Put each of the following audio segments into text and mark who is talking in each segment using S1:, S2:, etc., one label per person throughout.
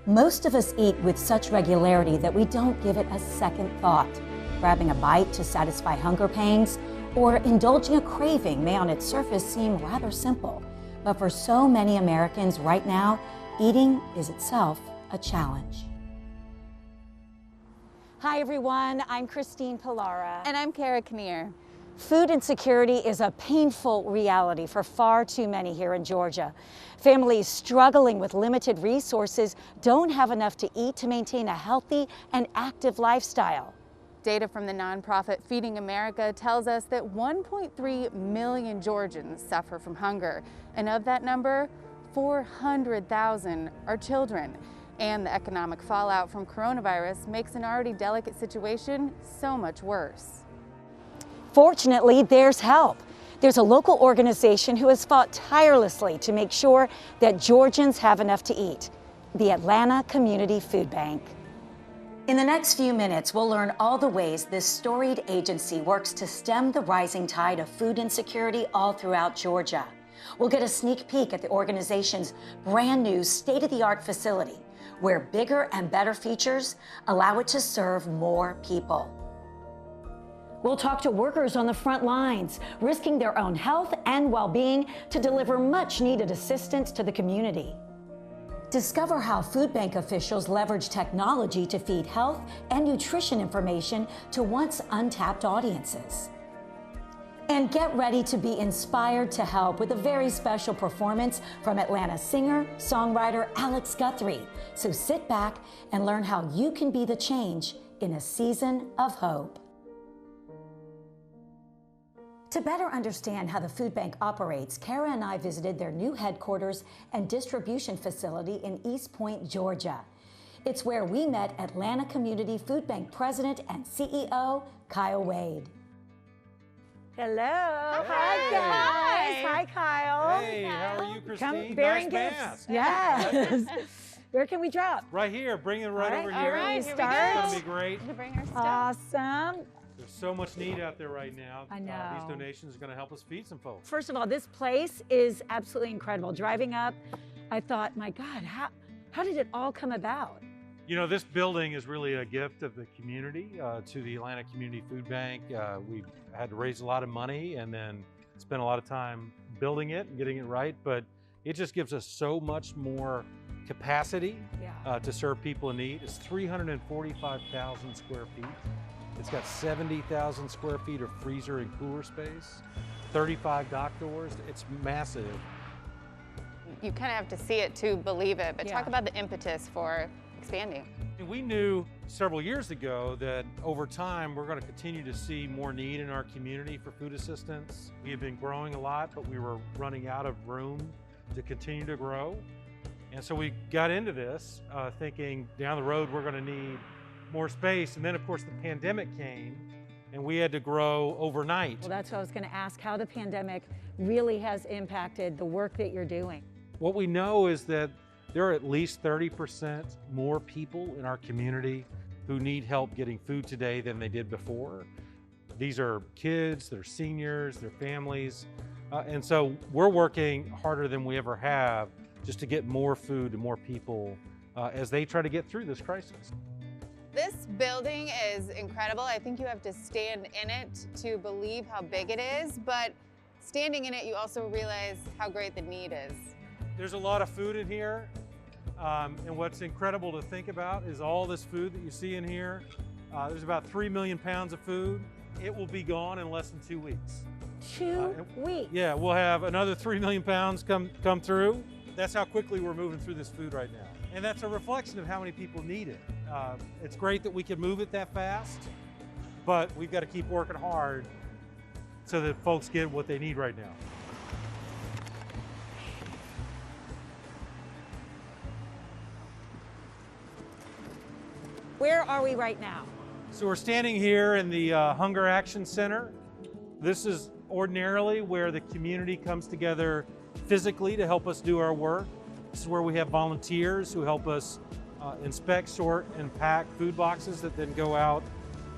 S1: Most of us eat with such regularity that we don't give it a second thought. Grabbing a bite to satisfy hunger pangs or indulging a craving may on its surface seem rather simple. But for so many Americans right now, eating is itself a challenge. Hi everyone, I'm Christine Pilara.
S2: And I'm Kara Kinnear.
S1: Food insecurity is a painful reality for far too many here in Georgia. Families struggling with limited resources don't have enough to eat to maintain a healthy and active lifestyle.
S2: Data from the nonprofit Feeding America tells us that 1.3 million Georgians suffer from hunger, and of that number, 400,000 are children. And the economic fallout from coronavirus makes an already delicate situation so much worse.
S1: Fortunately, there's help. There's a local organization who has fought tirelessly to make sure that Georgians have enough to eat, the Atlanta Community Food Bank. In the next few minutes, we'll learn all the ways this storied agency works to stem the rising tide of food insecurity all throughout Georgia. We'll get a sneak peek at the organization's brand new state-of-the-art facility, where bigger and better features allow it to serve more people. We'll talk to workers on the front lines, risking their own health and well-being to deliver much-needed assistance to the community. Discover how food bank officials leverage technology to feed health and nutrition information to once untapped audiences. And get ready to be inspired to help with a very special performance from Atlanta singer-songwriter Alex Guthrie. So sit back and learn how you can be the change in a season of hope. To better understand how the food bank operates, Kara and I visited their new headquarters and distribution facility in East Point, Georgia. It's where we met Atlanta Community Food Bank President and CEO Kyle Wade. Hello. Hi, guys. Hi, Kyle.
S3: Hey, how are you, Christine?
S1: Bearing
S3: Nice
S1: gifts.
S3: mask.
S1: Yes. Where can we drop?
S3: Right here. Bring it right over here.
S2: All right,
S3: It's
S2: here we
S1: start.
S2: go.
S3: going to be great.
S2: To bring our stuff.
S1: Awesome.
S3: There's so much need out there right now.
S1: I know.
S3: These donations are going to help us feed some folks.
S1: First of all, this place is absolutely incredible. Driving up, I thought, my God, how did it all come about?
S3: You know, this building is really a gift of the community to the Atlanta Community Food Bank. We had to raise a lot of money and then spend a lot of time building it and getting it right, but it just gives us so much more capacity to serve people in need. It's 345,000 square feet. It's got 70,000 square feet of freezer and cooler space, 35 dock doors. It's massive.
S2: You kind of have to see it to believe it, but talk about the impetus for expanding.
S3: We knew several years ago that over time we're going to continue to see more need in our community for food assistance. We have been growing a lot, but we were running out of room to continue to grow. And so we got into this thinking down the road we're going to need more space. And then of course the pandemic came and we had to grow overnight.
S1: Well, that's what I was going to ask, how the pandemic really has impacted the work that you're doing.
S3: What we know is that there are at least 30% more people in our community who need help getting food today than they did before. These are kids, they're seniors, they're families. And so we're working harder than we ever have just to get more food to more people as they try to get through this crisis.
S2: This building is incredible. I think you have to stand in it to believe how big it is, but standing in it, you also realize how great the need is.
S3: There's a lot of food in here, and what's incredible to think about is all this food that you see in here. There's about 3 million pounds of food. It will be gone in less than 2 weeks.
S1: 2 weeks?
S3: Yeah, we'll have another 3 million pounds come through. That's how quickly we're moving through this food right now. And that's a reflection of how many people need it. It's great that we can move it that fast, but we've got to keep working hard so that folks get what they need right now.
S1: Where are we right now?
S3: So we're standing here in the Hunger Action Center. This is ordinarily where the community comes together physically to help us do our work. This is where we have volunteers who help us inspect, sort, and pack food boxes that then go out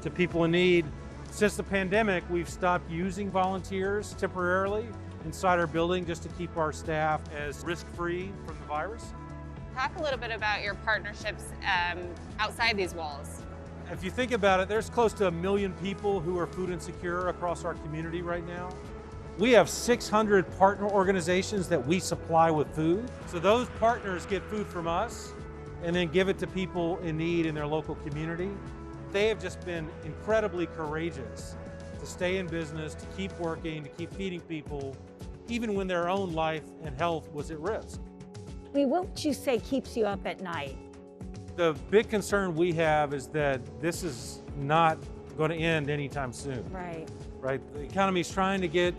S3: to people in need. Since the pandemic, we've stopped using volunteers temporarily inside our building just to keep our staff as risk-free from the virus.
S2: Talk a little bit about your partnerships outside these walls.
S3: If you think about it, there's close to 1 million people who are food insecure across our community right now. We have 600 partner organizations that we supply with food. So those partners get food from us and then give it to people in need in their local community. They have just been incredibly courageous to stay in business, to keep working, to keep feeding people, even when their own life and health was at risk.
S1: I mean, what would you say keeps you up at night?
S3: The big concern we have is that this is not going to end anytime soon. Right? The economy is trying to get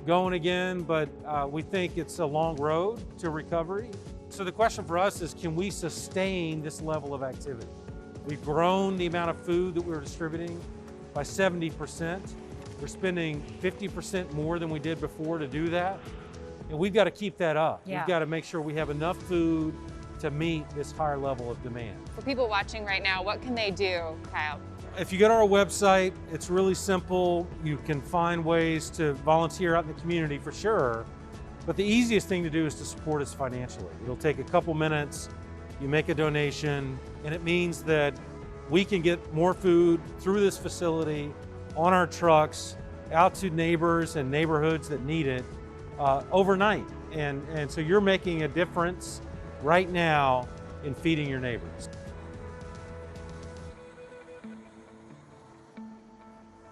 S3: going again, but we think it's a long road to recovery. So the question for us is, can we sustain this level of activity? We've grown the amount of food that we're distributing by 70%. We're spending 50% more than we did before to do that. And we've got to keep that up.
S1: Yeah.
S3: We've got to make sure we have enough food to meet this higher level of demand.
S2: For people watching right now, what can they do, Kyle?
S3: If you go to our website, it's really simple. You can find ways to volunteer out in the community for sure. But the easiest thing to do is to support us financially. It'll take a couple minutes. You make a donation, and it means that we can get more food through this facility on our trucks out to neighbors and neighborhoods that need it overnight. And so you're making a difference right now in feeding your neighbors.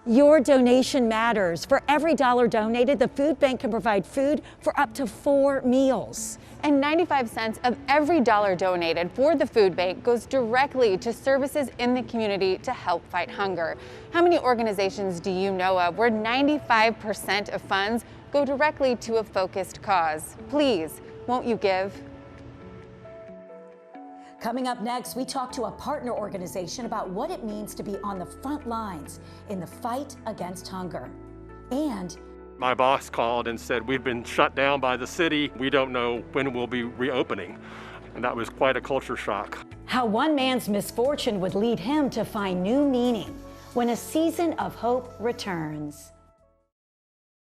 S1: Your donation matters. For every dollar donated, the food bank can provide food for up to 4 meals.
S2: And 95 cents of every dollar donated for the food bank goes directly to services in the community to help fight hunger. How many organizations do you know of where 95% of funds go directly to a focused cause? Please, won't you give?
S1: Coming up next, we talk to a partner organization about what it means to be on the front lines in the fight against hunger. And
S4: my boss called and said, "We've been shut down by the city. We don't know when we'll be reopening." And that was quite a culture shock.
S1: how one man's misfortune would lead him to find new meaning when a season of hope returns.